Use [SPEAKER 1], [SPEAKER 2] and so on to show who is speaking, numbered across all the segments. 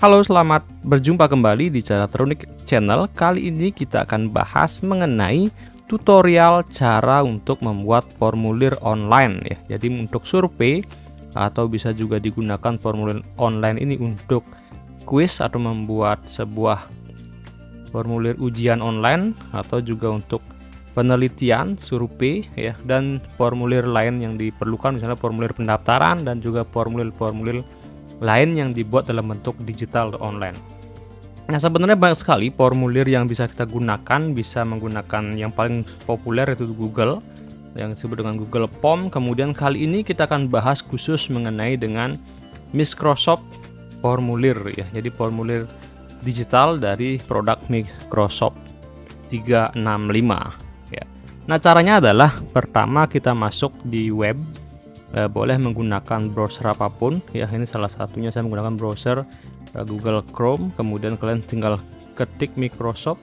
[SPEAKER 1] Halo, selamat berjumpa kembali di Caratronik Channel. Kali ini kita akan bahas mengenai tutorial cara untuk membuat formulir online ya. Jadi untuk survei atau bisa juga digunakan formulir online ini untuk kuis atau membuat sebuah formulir ujian online atau juga untuk penelitian, survei ya, dan formulir lain yang diperlukan, misalnya formulir pendaftaran dan juga formulir-formulir lain yang dibuat dalam bentuk digital online. Nah, sebenarnya banyak sekali formulir yang bisa kita gunakan. Bisa menggunakan yang paling populer yaitu Google, yang disebut dengan Google Form. Kemudian kali ini kita akan bahas khusus mengenai dengan Microsoft Formulir ya. Jadi formulir digital dari produk Microsoft 365 ya. Nah, caranya adalah pertama kita masuk di web. Boleh menggunakan browser apapun ya. Ini salah satunya saya menggunakan browser Google Chrome. Kemudian kalian tinggal ketik Microsoft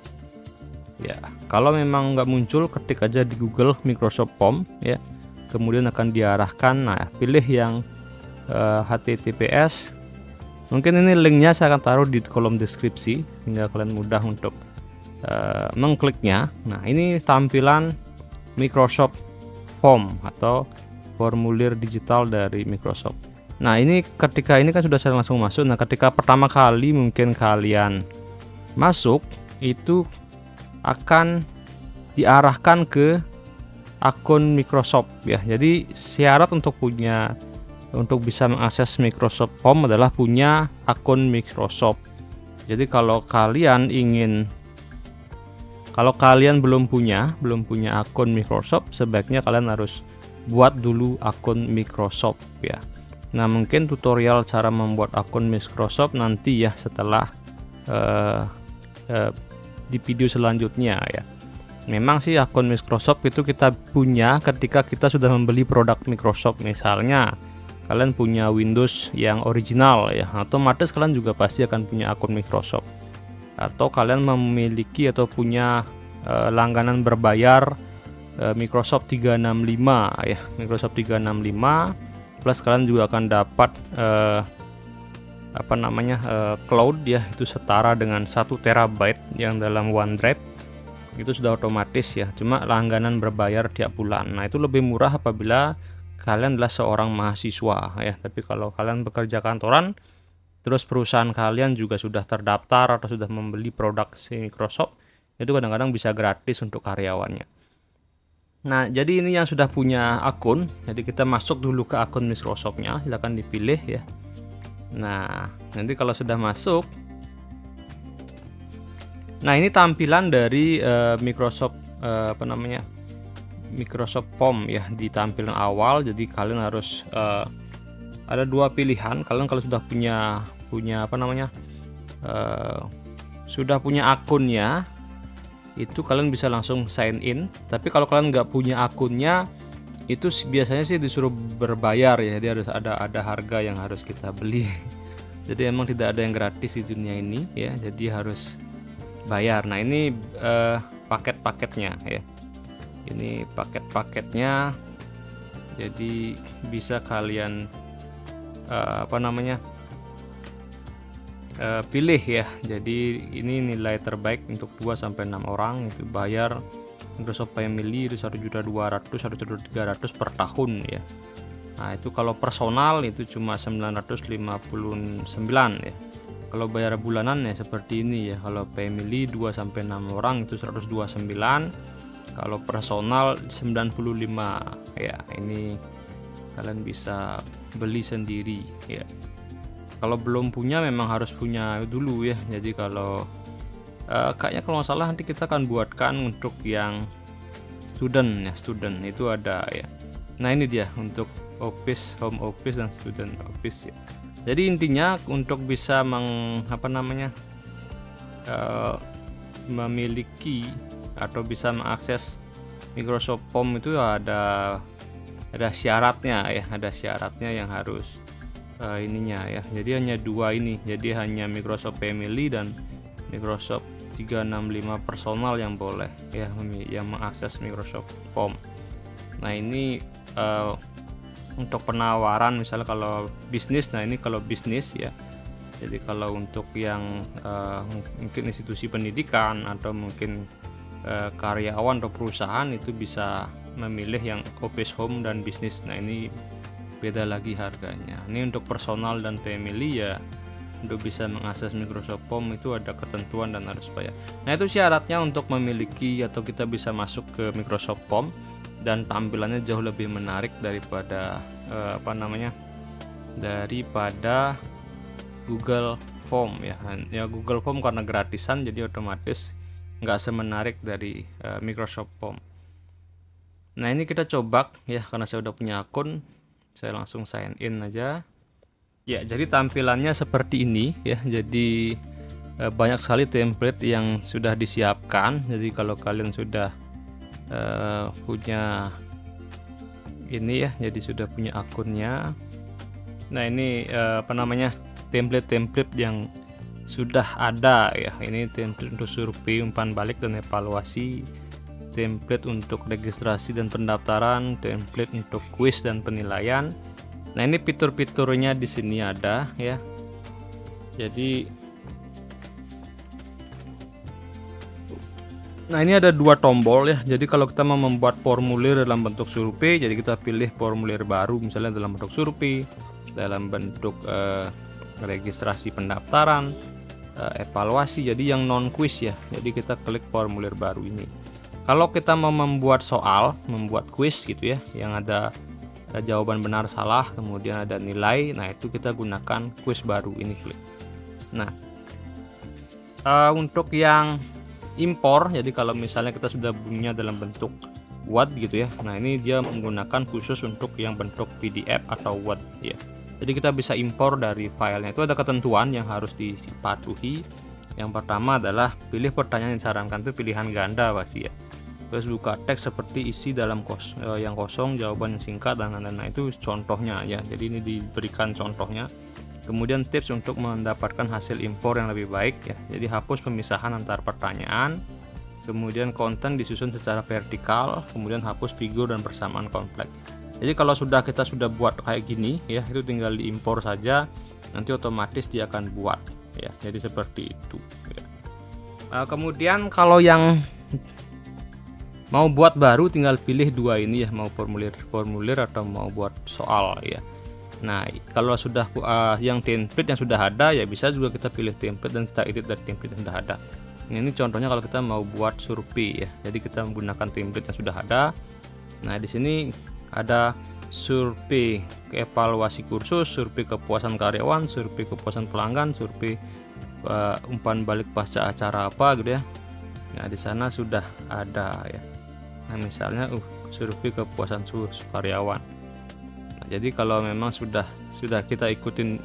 [SPEAKER 1] ya. Kalau memang nggak muncul, ketik aja di Google Microsoft Form ya. Kemudian akan diarahkan. Nah, pilih yang HTTPS. Mungkin ini linknya saya akan taruh di kolom deskripsi sehingga kalian mudah untuk mengkliknya. Nah, ini tampilan Microsoft Form atau formulir digital dari Microsoft. Nah, ini ketika ini kan sudah saya langsung masuk. Nah, ketika pertama kali mungkin kalian masuk, itu akan diarahkan ke akun Microsoft ya. Jadi syarat untuk bisa mengakses Microsoft Form adalah punya akun Microsoft. Jadi kalau kalian belum punya akun Microsoft, sebaiknya kalian harus buat dulu akun Microsoft ya. Nah, mungkin tutorial cara membuat akun Microsoft nanti ya setelah di video selanjutnya ya. Memang sih akun Microsoft itu kita punya ketika kita sudah membeli produk Microsoft. Misalnya kalian punya Windows yang original ya, otomatis kalian juga pasti akan punya akun Microsoft. Atau kalian memiliki atau punya langganan berbayar Microsoft 365 ya. Microsoft 365 plus kalian juga akan dapat cloud ya, itu setara dengan 1 terabyte yang dalam OneDrive. Itu sudah otomatis ya, cuma langganan berbayar tiap bulan. Nah, itu lebih murah apabila kalian adalah seorang mahasiswa ya. Tapi kalau kalian bekerja kantoran terus perusahaan kalian juga sudah terdaftar atau sudah membeli produk Microsoft, itu kadang-kadang bisa gratis untuk karyawannya. Nah, jadi ini yang sudah punya akun, jadi kita masuk dulu ke akun Microsoft-nya, silahkan dipilih ya. Nah, nanti kalau sudah masuk, nah ini tampilan dari Microsoft Microsoft Form ya, di tampilan awal. Jadi kalian harus ada dua pilihan. Kalian kalau sudah punya sudah punya akunnya, itu kalian bisa langsung sign in. Tapi kalau kalian nggak punya akunnya, itu biasanya sih disuruh berbayar ya. Jadi harus ada harga yang harus kita beli. Jadi emang tidak ada yang gratis di dunia ini ya. Jadi harus bayar. Nah, ini paket-paketnya ya. Ini paket-paketnya. Jadi bisa kalian pilih ya. Jadi ini nilai terbaik untuk 2-6 orang, itu bayar Microsoft Family itu 1.200.000 1.300.000 per tahun ya. Nah, itu kalau personal itu cuma 959 ya. Kalau bayar bulanan ya seperti ini ya. Kalau family 2-6 orang itu 129. Kalau personal 95 ya. Ini kalian bisa beli sendiri ya. Kalau belum punya memang harus punya dulu ya. Jadi kalau kayaknya kalau nggak salah nanti kita akan buatkan untuk yang student ya, student itu ada ya. Nah, ini dia untuk office, home office dan student office ya. Jadi intinya untuk bisa memiliki atau bisa mengakses Microsoft Form itu ada syaratnya ya, ada syaratnya yang harus ininya ya. Jadi hanya dua ini. Jadi hanya Microsoft Family dan Microsoft 365 personal yang boleh ya, yang mengakses Microsoft Form. Nah, ini untuk penawaran misalnya kalau bisnis. Nah, ini kalau bisnis ya, Jadi kalau untuk yang mungkin institusi pendidikan atau mungkin karyawan atau perusahaan itu bisa memilih yang office home dan bisnis. Nah ini beda lagi harganya. Ini untuk personal dan family ya, untuk bisa mengakses Microsoft Home itu ada ketentuan dan harus bayar. Nah itu syaratnya untuk memiliki atau kita bisa masuk ke Microsoft Home, dan tampilannya jauh lebih menarik daripada daripada Google Form ya. Google Form karena gratisan jadi otomatis nggak semenarik dari Microsoft Form. Nah ini kita coba ya, karena saya udah punya akun, saya langsung sign in aja ya. Jadi tampilannya seperti ini ya. Jadi banyak sekali template yang sudah disiapkan. Jadi kalau kalian sudah punya ini ya, jadi sudah punya akunnya. Nah ini template-template yang sudah ada ya. Ini template untuk survei, umpan balik dan evaluasi, template untuk registrasi dan pendaftaran, template untuk kuis dan penilaian. Nah ini fitur-fiturnya di sini ada ya. Jadi nah ini ada dua tombol ya. Jadi kalau kita mau membuat formulir dalam bentuk survei, jadi kita pilih formulir baru, misalnya dalam bentuk survei, dalam bentuk registrasi pendaftaran, evaluasi, jadi yang non quiz ya. Jadi kita klik formulir baru ini. Kalau kita mau membuat soal, membuat quiz gitu ya, yang ada jawaban benar salah kemudian ada nilai, nah itu kita gunakan quiz baru, ini klik. Nah untuk yang impor, jadi kalau misalnya kita sudah punya dalam bentuk Word gitu ya, nah ini dia menggunakan khusus untuk yang bentuk PDF atau Word ya. Jadi kita bisa impor dari filenya. Itu ada ketentuan yang harus dipatuhi. Yang pertama adalah pilih pertanyaan yang disarankan, itu pilihan ganda pasti ya. Terus buka teks seperti isi dalam yang kosong, jawaban yang singkat dan lain-lain. Nah itu contohnya ya. Jadi ini diberikan contohnya. Kemudian tips untuk mendapatkan hasil impor yang lebih baik ya. Jadi hapus pemisahan antar pertanyaan. Kemudian konten disusun secara vertikal. Kemudian hapus figur dan persamaan kompleks. Jadi kalau kita sudah buat kayak gini ya, itu tinggal diimpor saja. Nanti otomatis dia akan buat ya. Jadi seperti itu. Ya. Kemudian kalau yang mau buat baru tinggal pilih dua ini ya, mau formulir atau mau buat soal ya. Nah kalau sudah yang template yang sudah ada ya, bisa juga kita pilih template dan kita edit dari template yang sudah ada. Ini contohnya kalau kita mau buat survei ya, jadi kita menggunakan template yang sudah ada. Nah di sini ada survei evaluasi kursus, survei kepuasan karyawan, survei kepuasan pelanggan, survei umpan balik pasca acara apa gitu ya. Nah di sana sudah ada ya. Nah misalnya survei kepuasan karyawan. Nah, jadi kalau memang sudah kita ikutin,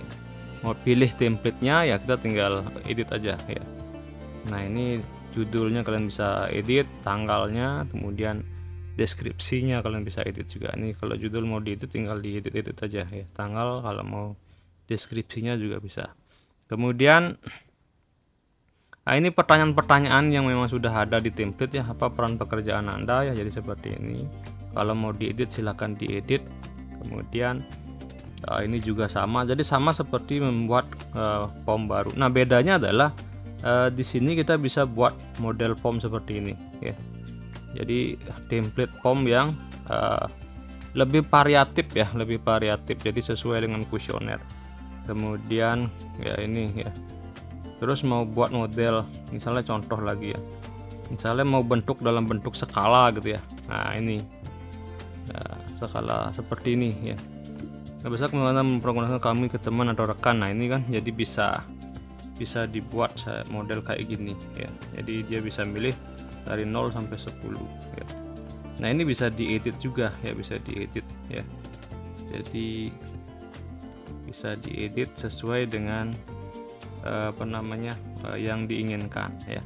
[SPEAKER 1] mau pilih templatenya ya, kita tinggal edit aja ya. Nah ini judulnya kalian bisa edit, tanggalnya, kemudian deskripsinya kalian bisa edit juga. Ini kalau judul mau diedit tinggal diedit aja ya, tanggal, kalau mau deskripsinya juga bisa. Kemudian ini pertanyaan-pertanyaan yang memang sudah ada di template ya. Apa peran pekerjaan Anda ya, jadi seperti ini. Kalau mau diedit silahkan diedit. Kemudian ini juga sama, jadi sama seperti membuat form baru. Nah bedanya adalah di sini kita bisa buat model form seperti ini ya. Jadi template form yang lebih variatif ya, jadi sesuai dengan kuesioner. Kemudian ya ini ya. Terus mau buat model, misalnya contoh lagi ya, misalnya mau bentuk dalam bentuk skala gitu ya. Nah ini skala seperti ini ya. Nah, bisa mempergunakan kami ke teman atau rekan. Nah ini kan jadi bisa dibuat model kayak gini ya. Jadi dia bisa milih dari 0 sampai 10 ya. Nah ini bisa diedit juga ya, bisa diedit ya. Jadi bisa diedit sesuai dengan yang diinginkan ya.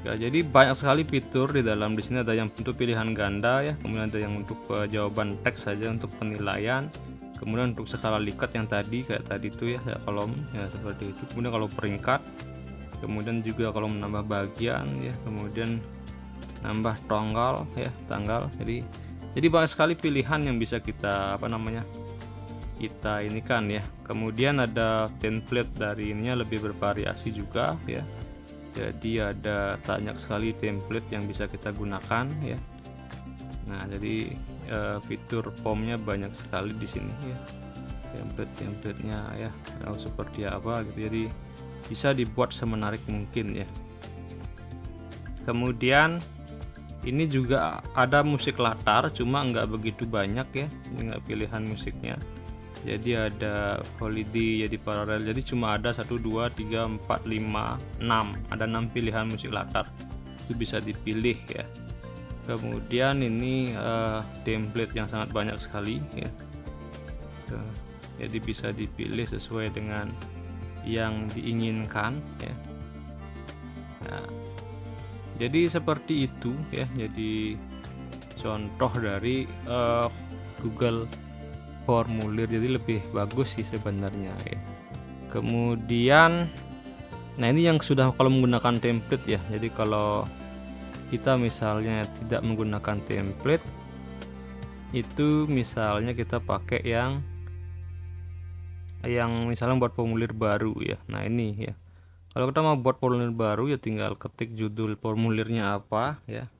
[SPEAKER 1] Jadi banyak sekali fitur di dalam. Di sini ada yang untuk pilihan ganda ya, kemudian ada yang untuk jawaban teks saja untuk penilaian, kemudian untuk skala Likert yang tadi kayak tadi itu ya, kayak kolom ya seperti itu. Kemudian kalau peringkat, kemudian juga kalau menambah bagian ya, kemudian nambah tanggal ya, tanggal. Jadi banyak sekali pilihan yang bisa kita kita ini kan ya. Kemudian ada template dari ininya lebih bervariasi juga ya. Jadi ada banyak sekali template yang bisa kita gunakan ya. Nah, jadi fitur formnya banyak sekali di sini ya. Template-templatenya ya, seperti apa gitu. Jadi bisa dibuat semenarik mungkin ya. Kemudian ini juga ada musik latar, cuma nggak begitu banyak ya. Ini nggak pilihan musiknya. Jadi ada holiday, jadi paralel, jadi cuma ada 1 2 3 4 5 6, ada 6 pilihan musik latar, itu bisa dipilih ya. Kemudian ini template yang sangat banyak sekali ya, jadi bisa dipilih sesuai dengan yang diinginkan ya. Nah, jadi seperti itu ya, jadi contoh dari Google formulir, jadi lebih bagus sih sebenarnya ya. Kemudian nah ini yang sudah kalau menggunakan template ya. Jadi kalau kita misalnya tidak menggunakan template, itu misalnya kita pakai yang misalnya buat formulir baru ya. Nah ini ya, kalau kita mau buat formulir baru ya tinggal ketik judul formulirnya apa ya.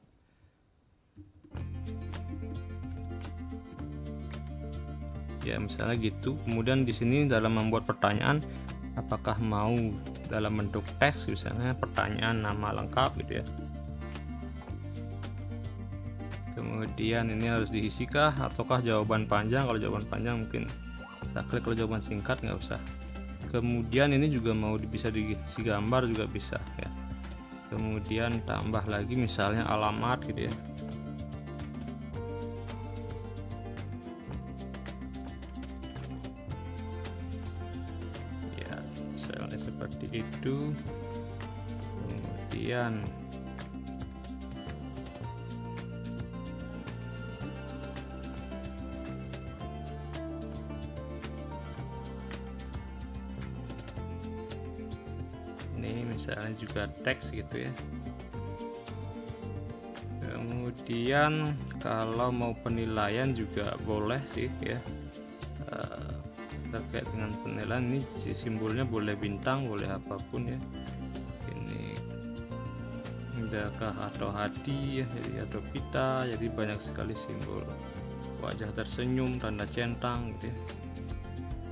[SPEAKER 1] Ya misalnya gitu. Kemudian di sini dalam membuat pertanyaan, apakah mau dalam bentuk teks, misalnya pertanyaan nama lengkap gitu ya. Kemudian ini harus diisikah ataukah jawaban panjang. Kalau jawaban panjang mungkin kita klik, kalau jawaban singkat nggak usah. Kemudian ini juga mau bisa diisi gambar juga bisa ya. Kemudian tambah lagi misalnya alamat gitu ya. Misalnya seperti itu. Kemudian ini misalnya juga teks gitu ya. Kemudian kalau mau penilaian juga boleh sih ya. Terkait dengan penilaian ini simbolnya boleh bintang, boleh apapun ya. Ini indahkah atau hati ya, jadi atau pita, jadi banyak sekali simbol. Wajah tersenyum, tanda centang gitu ya.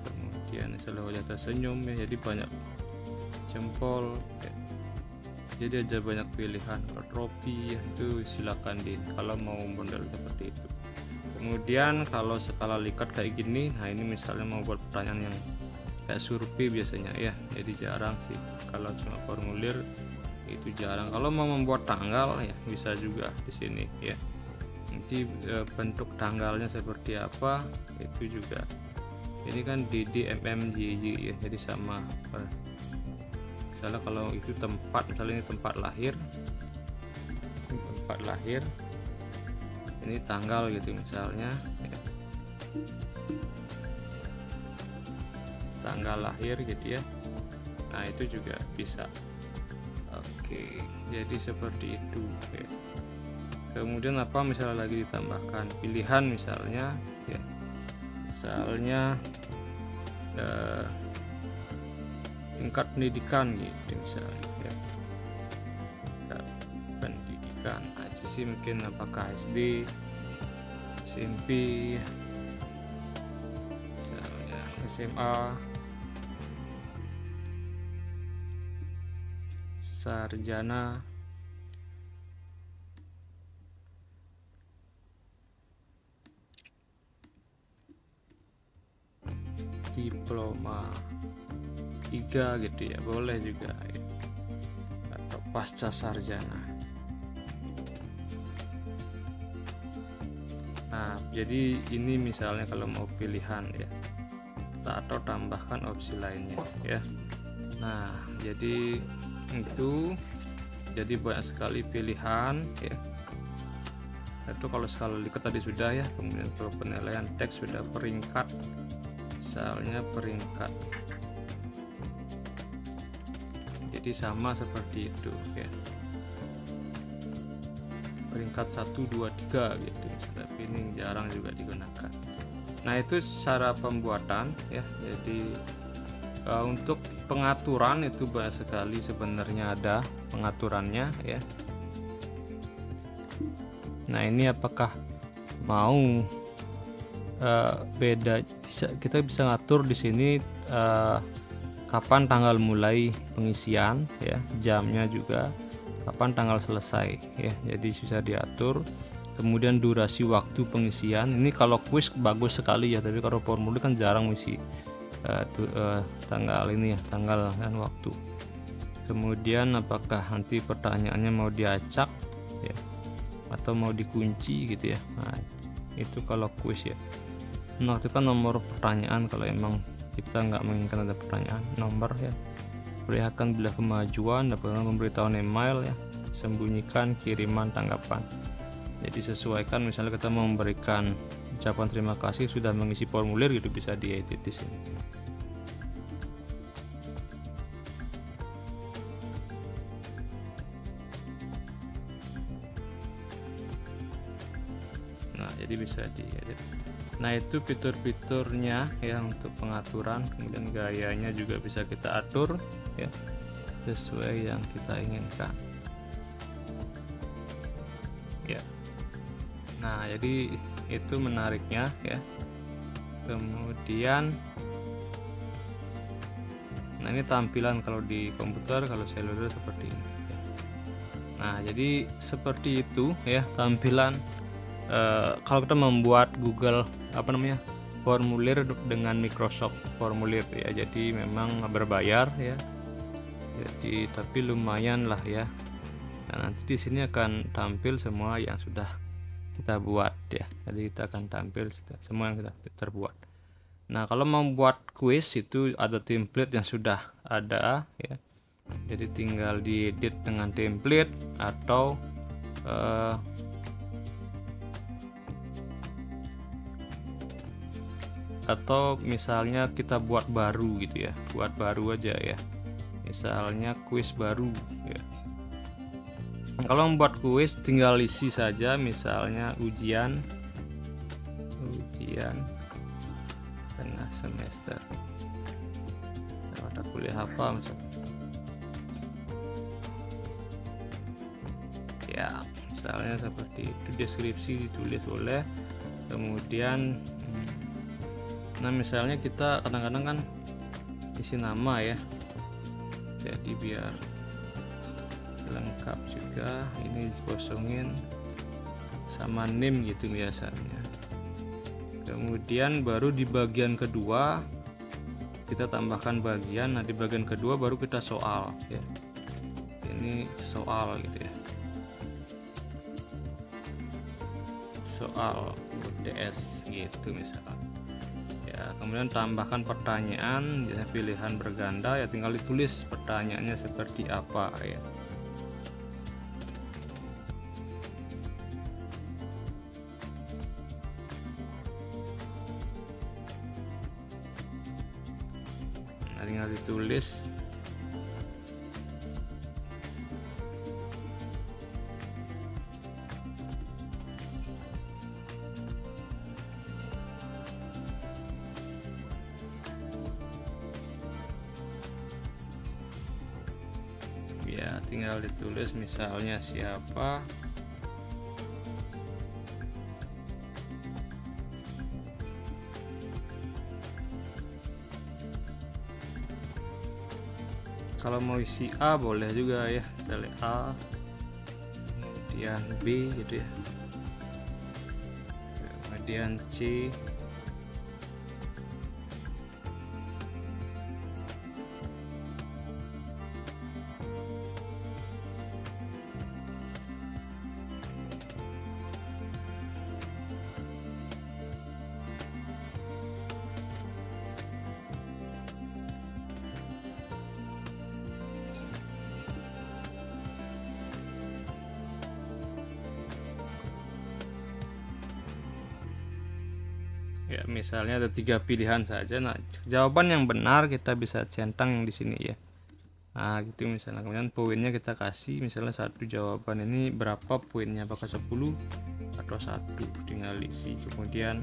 [SPEAKER 1] Kemudian misalnya wajah tersenyum ya, jadi banyak jempol ya. Jadi ada banyak pilihan. Kalau trofi ya, itu silakan kalau mau model seperti itu. Kemudian kalau skala Likert kayak gini, nah ini misalnya mau buat pertanyaan yang kayak survei biasanya ya, jadi jarang sih. Kalau cuma formulir itu jarang. Kalau mau membuat tanggal ya bisa juga di sini ya. Nanti bentuk tanggalnya seperti apa itu juga. Ini kan DDMMJJ ya, jadi sama. Misalnya kalau itu tempat, misalnya ini tempat lahir, ini tanggal gitu misalnya ya. Tanggal lahir gitu ya. Nah itu juga bisa. Oke, jadi seperti itu ya. Kemudian apa misalnya lagi ditambahkan pilihan misalnya ya, misalnya tingkat pendidikan gitu misalnya ya. Tingkat pendidikan sih mungkin apakah SD, SMP, misalnya SMA, sarjana, diploma 3 gitu ya, boleh juga ya. Atau pasca sarjana. Nah jadi ini misalnya kalau mau pilihan ya, atau tambahkan opsi lainnya ya. Nah jadi itu, jadi banyak sekali pilihan ya. Itu kalau skala Likert tadi sudah ya. Kemudian kalau penilaian teks sudah peringkat, misalnya peringkat, jadi sama seperti itu ya, peringkat 1 2 3 gitu, tapi ini jarang juga digunakan. Nah, itu cara pembuatan ya. Jadi untuk pengaturan itu banyak sekali sebenarnya, ada pengaturannya ya. Nah, ini apakah mau beda, kita bisa ngatur di sini kapan tanggal mulai pengisian ya, jamnya juga, kapan tanggal selesai ya. Jadi bisa diatur. Kemudian durasi waktu pengisian, ini kalau kuis bagus sekali ya, tapi kalau formulir kan jarang mengisi tanggal ini ya, tanggal dan waktu. Kemudian apakah nanti pertanyaannya mau diacak ya atau mau dikunci gitu ya. Nah, itu kalau kuis ya. Menaktifkan nomor pertanyaan kalau emang kita nggak menginginkan ada pertanyaan, nomor ya. Perlihatkan bila kemajuan, dapatkan pemberitahuan email ya. Sembunyikan kiriman tanggapan. Jadi sesuaikan, misalnya kita mau memberikan ucapan terima kasih sudah mengisi formulir gitu, bisa diedit di sini. Nah, jadi bisa diedit. Nah, itu fitur-fiturnya ya untuk pengaturan. Kemudian gayanya juga bisa kita atur ya sesuai yang kita inginkan ya. Nah, jadi itu menariknya ya. Kemudian nah, ini tampilan kalau di komputer, kalau seluler seperti ini ya. Nah, jadi seperti itu ya tampilan kalau kita membuat Google formulir dengan Microsoft Formulir ya. Jadi memang berbayar ya. Jadi tapi lumayan lah ya. Nah, nanti di sini akan tampil semua yang sudah kita buat ya. Jadi kita akan tampil semua yang kita terbuat. Nah, kalau membuat kuis itu ada template yang sudah ada ya. Jadi tinggal diedit dengan template atau misalnya kita buat baru gitu ya, buat baru aja ya, misalnya kuis baru ya. Kalau membuat kuis tinggal isi saja, misalnya ujian tengah semester mata kuliah apa misalnya ya, misalnya seperti itu. Deskripsi ditulis boleh. Kemudian nah, misalnya kita kadang-kadang kan isi nama ya, jadi biar lengkap juga, ini dikosongin sama name gitu biasanya. Kemudian baru di bagian kedua kita tambahkan bagian. Nah, di bagian kedua baru kita soal ya, ini soal gitu ya, soal DS gitu misalnya ya. Kemudian tambahkan pertanyaan, biasanya pilihan berganda ya, tinggal ditulis pertanyaannya seperti apa ya. Nah, tinggal ditulis. Ya, tinggal ditulis misalnya siapa, kalau mau isi A boleh juga ya, misalnya A kemudian B gitu ya, kemudian C, ya misalnya ada 3 pilihan saja. Nah, jawaban yang benar kita bisa centang yang di sini ya. Nah, gitu misalnya. Kemudian poinnya kita kasih misalnya satu jawaban ini berapa poinnya, apakah 10 atau 1, tinggal isi. Kemudian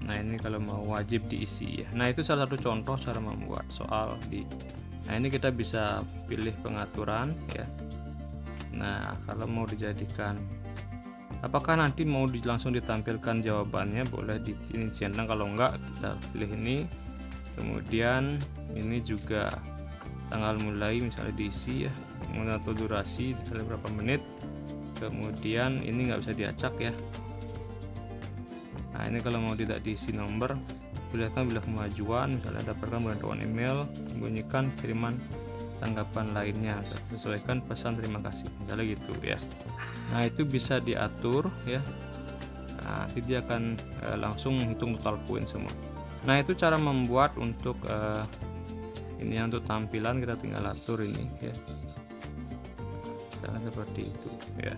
[SPEAKER 1] Nah, ini kalau mau wajib diisi ya. Nah, itu salah satu contoh cara membuat soal di. Nah, ini kita bisa pilih pengaturan ya. Nah, kalau mau dijadikan, apakah nanti mau langsung ditampilkan jawabannya, boleh di ini centang. Kalau enggak, kita pilih ini. Kemudian ini juga tanggal mulai misalnya diisi ya, atau durasi misalnya berapa menit. Kemudian ini nggak bisa diacak ya. Nah, ini kalau mau tidak diisi nomor, pilihkan bila kemajuan, misalnya dapatkan bantuan email, bunyikan kiriman tanggapan lainnya, sesuaikan pesan terima kasih, misalnya gitu ya. Nah, itu bisa diatur ya. Nah, nanti dia akan langsung menghitung total poin semua. Nah, itu cara membuat untuk ini ya, untuk tampilan kita tinggal atur ini ya, misalnya seperti itu ya.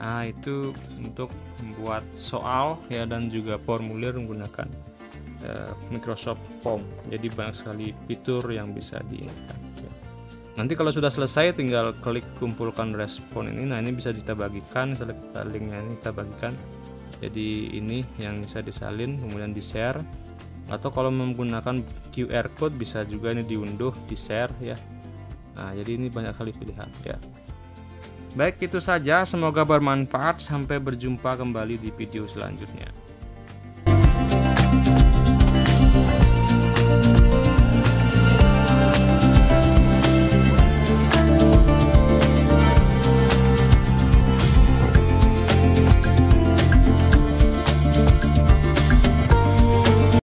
[SPEAKER 1] Nah, itu untuk membuat soal ya, dan juga formulir menggunakan Microsoft Form. Jadi banyak sekali fitur yang bisa diinginkan ya. Nanti kalau sudah selesai tinggal klik kumpulkan respon ini. Nah, ini bisa kita bagikan, misalnya kita linknya ini kita bagikan. Jadi ini yang bisa disalin kemudian di share, atau kalau menggunakan QR code bisa juga ini diunduh, di share ya. Nah, jadi ini banyak kali pilihan ya. Baik, itu saja, semoga bermanfaat. Sampai berjumpa kembali di video selanjutnya.